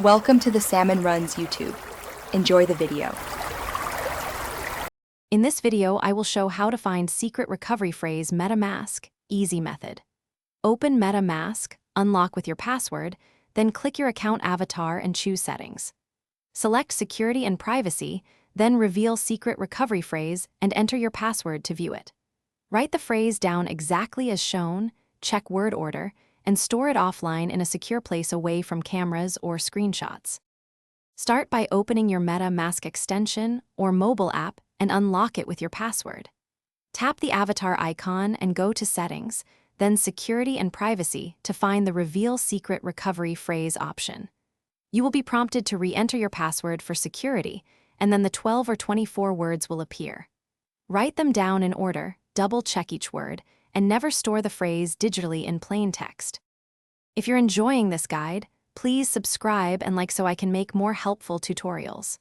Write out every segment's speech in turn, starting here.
Welcome to the Salmon Runs YouTube. Enjoy the video. In this video, I will show how to find secret recovery phrase MetaMask, easy method. Open MetaMask, unlock with your password, then click your account avatar and choose Settings. Select Security and Privacy, then reveal secret recovery phrase and enter your password to view it. Write the phrase down exactly as shown, check word order, and store it offline in a secure place away from cameras or screenshots. Start by opening your MetaMask extension or mobile app and unlock it with your password. Tap the avatar icon and go to Settings, then Security and Privacy to find the Reveal Secret Recovery Phrase option. You will be prompted to re-enter your password for security, and then the 12 or 24 words will appear. Write them down in order, double-check each word, and never store the phrase digitally in plain text. If you're enjoying this guide, please subscribe and like so I can make more helpful tutorials.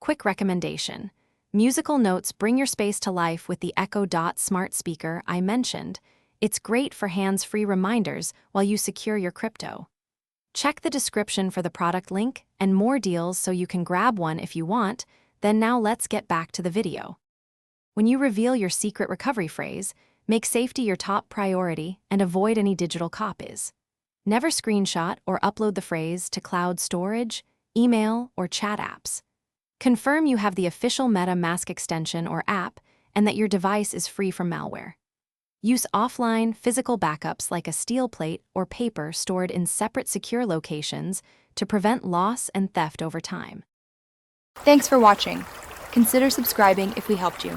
Quick recommendation: musical notes bring your space to life with the Echo Dot smart speaker I mentioned. It's great for hands-free reminders while you secure your crypto. Check the description for the product link and more deals so you can grab one if you want. Then now let's get back to the video. When you reveal your secret recovery phrase, make safety your top priority and avoid any digital copies. Never screenshot or upload the phrase to cloud storage, email, or chat apps. Confirm you have the official MetaMask extension or app and that your device is free from malware. Use offline, physical backups like a steel plate or paper stored in separate secure locations to prevent loss and theft over time. Thanks for watching. Consider subscribing if we helped you.